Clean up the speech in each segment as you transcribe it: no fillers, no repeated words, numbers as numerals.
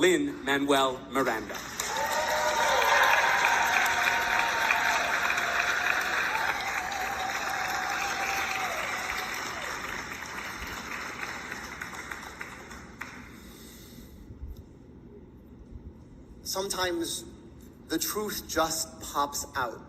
Lin-Manuel Miranda. Sometimes the truth just pops out.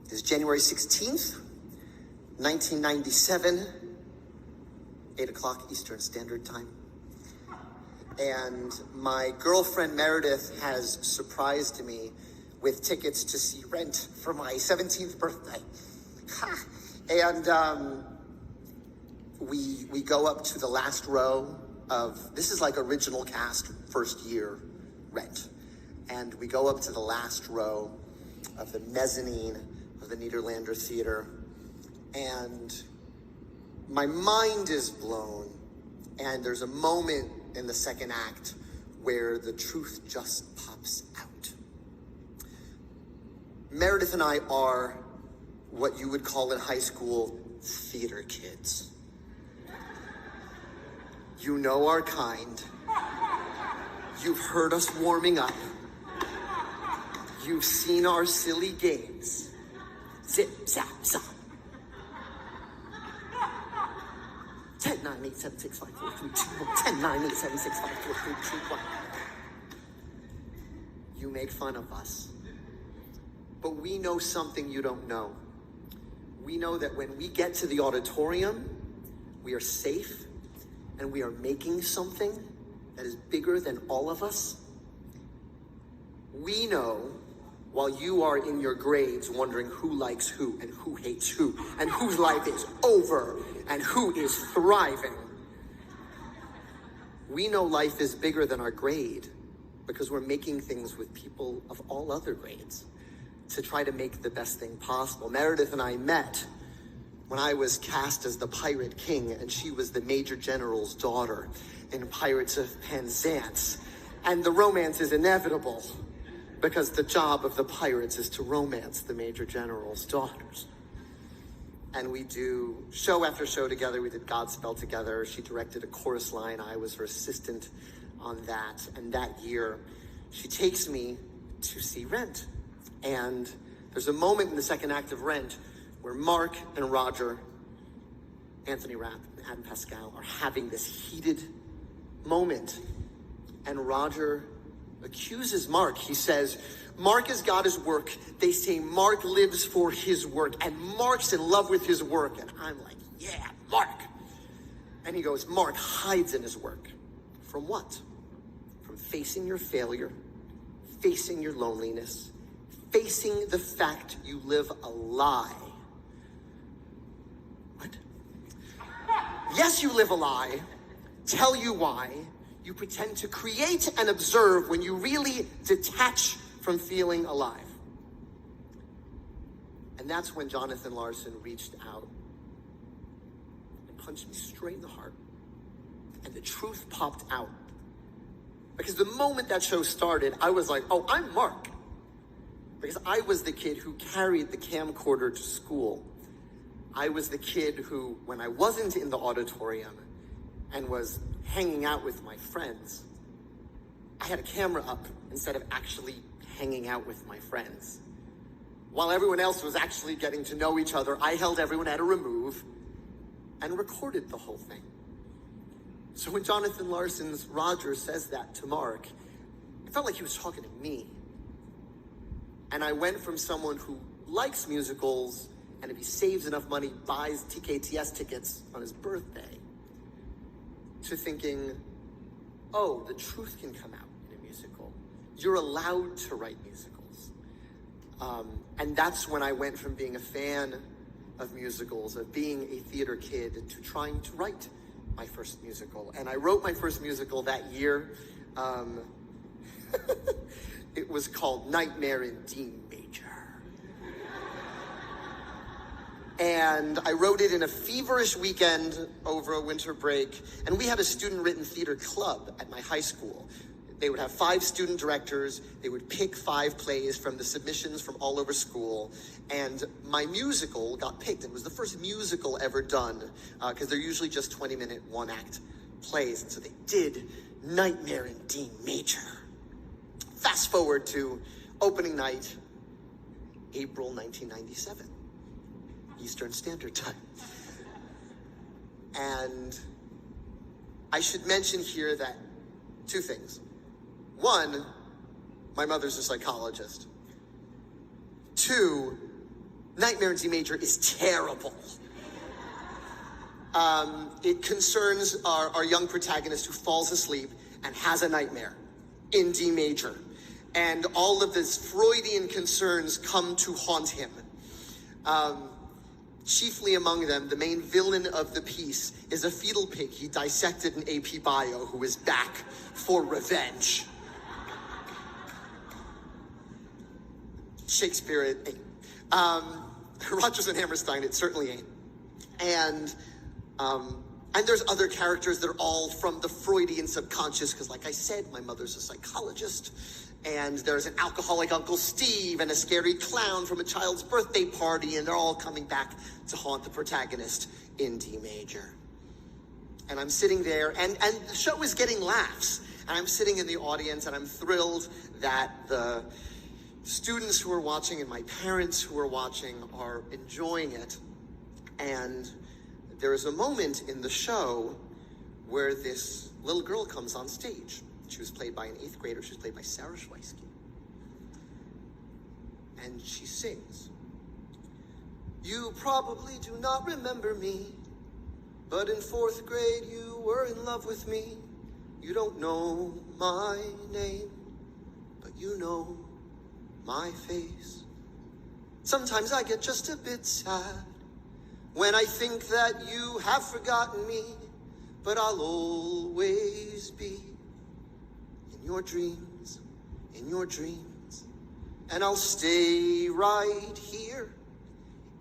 It is January 16th, 1997, 8 o'clock Eastern Standard Time. And my girlfriend Meredith has surprised me with tickets to see Rent for my 17th birthday. And we go up to the last row of, this is like original cast, first year Rent. And we go up to the last row of the mezzanine of the Nederlander Theater. And my mind is blown. And there's a moment in the second act where the truth just pops out. Meredith and I are what you would call in high school theater kids. You know our kind. You've heard us warming up. You've seen our silly games. Zip, zap, zop. 10, 9, 8, 7, 6, 5, 4, 3, 2, 1. 10, 9, 8, 7, 6, 5, 4, 3, 2, 1. You make fun of us. But we know something you don't know. We know that when we get to the auditorium, we are safe and we are making something that is bigger than all of us. We know while you are in your grades wondering who likes who and who hates who and whose life is over and who is thriving. We know life is bigger than our grade because we're making things with people of all other grades to try to make the best thing possible. Meredith and I met when I was cast as the Pirate King and she was the Major General's daughter in Pirates of Penzance. And the romance is inevitable because the job of the pirates is to romance the Major General's daughters. And we do show after show together. We did Godspell together. She directed a chorus line. I was her assistant on that. And that year, she takes me to see Rent. And there's a moment in the second act of Rent where Mark and Roger, Anthony Rapp, and Adam Pascal are having this heated moment. And Roger accuses Mark. He says, Mark has got his work. They say Mark lives for his work, and Mark's in love with his work. And I'm like, yeah, Mark. And he goes, Mark hides in his work. From what? From facing your failure, facing your loneliness, facing the fact you live a lie. What? Yes, you live a lie. Tell you why. You pretend to create and observe when you really detach from feeling alive. And that's when Jonathan Larson reached out and punched me straight in the heart. And the truth popped out. Because the moment that show started, I was like, oh, I'm Mark. Because I was the kid who carried the camcorder to school. I was the kid who, when I wasn't in the auditorium and was hanging out with my friends, I had a camera up instead of actually hanging out with my friends. While everyone else was actually getting to know each other, I held everyone at a remove and recorded the whole thing. So when Jonathan Larson's Roger says that to Mark, it felt like he was talking to me. And I went from someone who likes musicals and if he saves enough money, buys TKTS tickets on his birthday, to thinking, oh, the truth can come out in a musical. You're allowed to write musicals. And that's when I went from being a fan of musicals, of being a theater kid, to trying to write my first musical. And I wrote my first musical that year. It was called Nightmare in D Major. And I wrote it in a feverish weekend over a winter break. And we had a student-written theater club at my high school. They would have 5 student directors. They would pick 5 plays from the submissions from all over school. And my musical got picked. It was the first musical ever done, because they're usually just 20-minute, one-act plays. And so they did Nightmare in D Major. Fast forward to opening night, April 1997, Eastern Standard Time. And I should mention here that two things. One, my mother's a psychologist. Two, Nightmare in D Major is terrible. It concerns our young protagonist who falls asleep and has a nightmare in D major. And all of his Freudian concerns come to haunt him. Chiefly among them, the main villain of the piece is a fetal pig he dissected in AP Bio who is back for revenge. Shakespeare, it ain't. Rodgers and Hammerstein, it certainly ain't. And there's other characters that are all from the Freudian subconscious, because like I said, my mother's a psychologist. And there's an alcoholic Uncle Steve and a scary clown from a child's birthday party, and they're all coming back to haunt the protagonist in D major. And I'm sitting there, and the show is getting laughs. And I'm sitting in the audience, and I'm thrilled that the students who are watching and my parents who are watching are enjoying it. And there is a moment in the show where this little girl comes on stage. She was played by an 8th grader. She was played by Sarah Schweisky. And she sings, "You probably do not remember me, but in 4th grade you were in love with me. You don't know my name, but you know my face. Sometimes I get just a bit sad when I think that you have forgotten me, but I'll always be in your dreams, and I'll stay right here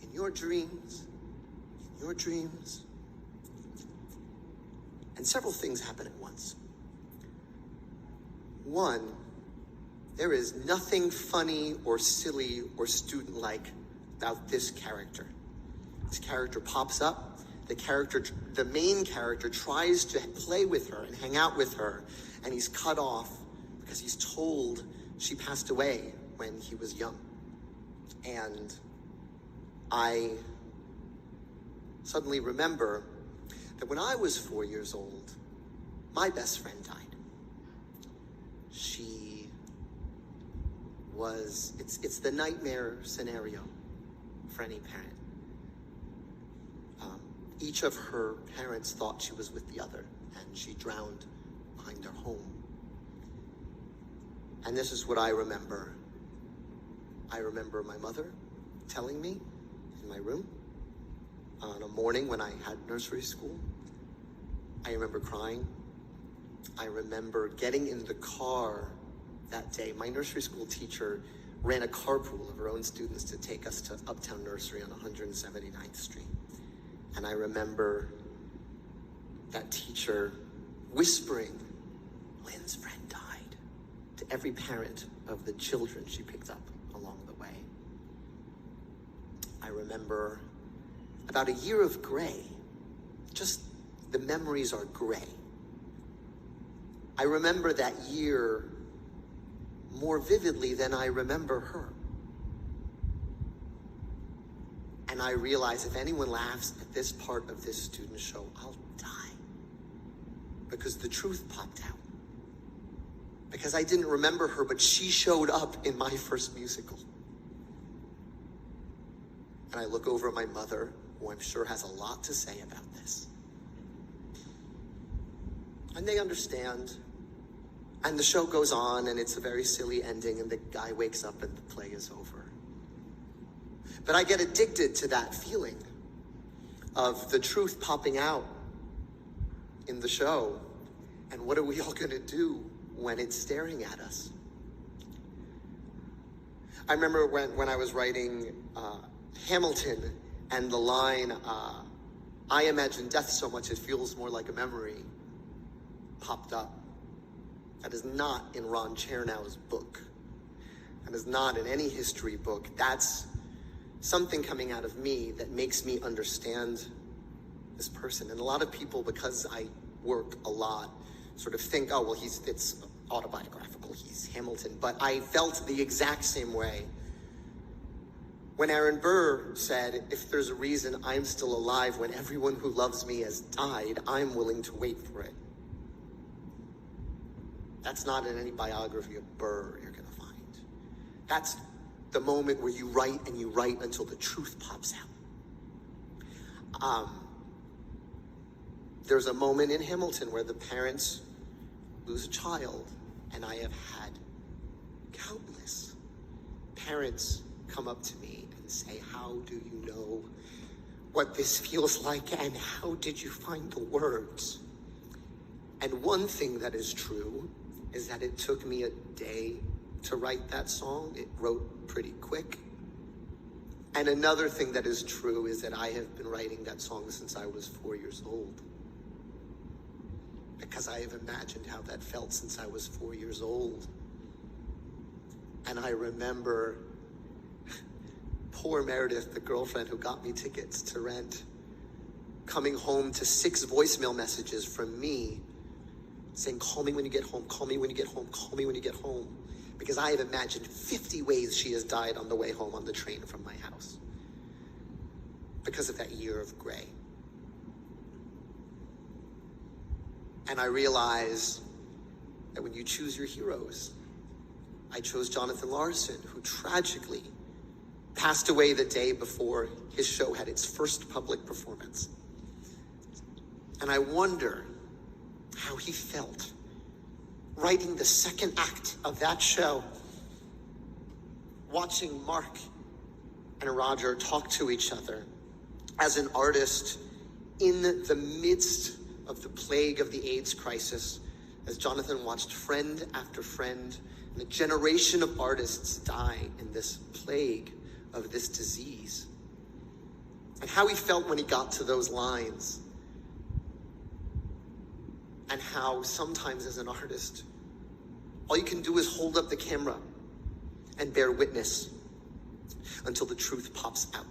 in your dreams. And several things happen at once. One, there is nothing funny or silly or student-like about this character. This character pops up. The main character tries to play with her and hang out with her, and he's cut off because he's told she passed away when he was young. And I suddenly remember that when I was 4 years old, my best friend died. It's the nightmare scenario for any parent. Each of her parents thought she was with the other, and she drowned behind their home. And this is what I remember. I remember my mother telling me in my room on a morning when I had nursery school. I remember crying. I remember getting in the car that day. My nursery school teacher ran a carpool of her own students to take us to Uptown Nursery on 179th Street. And I remember that teacher whispering, "Lynn's friend died," to every parent of the children she picked up along the way. I remember about a year of gray. Just the memories are gray. I remember that year more vividly than I remember her. And I realize if anyone laughs at this part of this student show, I'll die. Because the truth popped out. Because I didn't remember her, but she showed up in my first musical. And I look over at my mother, who I'm sure has a lot to say about this. And they understand. And the show goes on, and it's a very silly ending, and the guy wakes up and the play is over. But I get addicted to that feeling of the truth popping out in the show. And what are we all gonna do when it's staring at us? I remember when I was writing Hamilton, and the line, "I imagine death so much it feels more like a memory," popped up. That is not in Ron Chernow's book. That is not in any history book. That's something coming out of me that makes me understand this person. And a lot of people, because I work a lot sort of think, oh, well, it's autobiographical, he's Hamilton. But I felt the exact same way when Aaron Burr said, if there's a reason I'm still alive when everyone who loves me has died, I'm willing to wait for it. That's not in any biography of Burr you're going to find. That's the moment where you write and you write until the truth pops out. There's a moment in Hamilton where the parents lose a child, and I have had countless parents come up to me and say, how do you know what this feels like, and how did you find the words? And one thing that is true is that it took me a day to write that song. It wrote pretty quick. And another thing that is true is that I have been writing that song since I was 4 years old, because I have imagined how that felt since I was 4 years old. And I remember poor Meredith, the girlfriend who got me tickets to Rent, coming home to 6 voicemail messages from me saying, call me when you get home, call me when you get home, call me when you get home. Because I have imagined 50 ways she has died on the way home on the train from my house because of that year of gray. And I realize that when you choose your heroes, I chose Jonathan Larson, who tragically passed away the day before his show had its first public performance. And I wonder how he felt writing the second act of that show, watching Mark and Roger talk to each other as an artist in the midst of the plague of the AIDS crisis, as Jonathan watched friend after friend and a generation of artists die in this plague of this disease. And how he felt when he got to those lines. And how sometimes as an artist, all you can do is hold up the camera and bear witness until the truth pops out.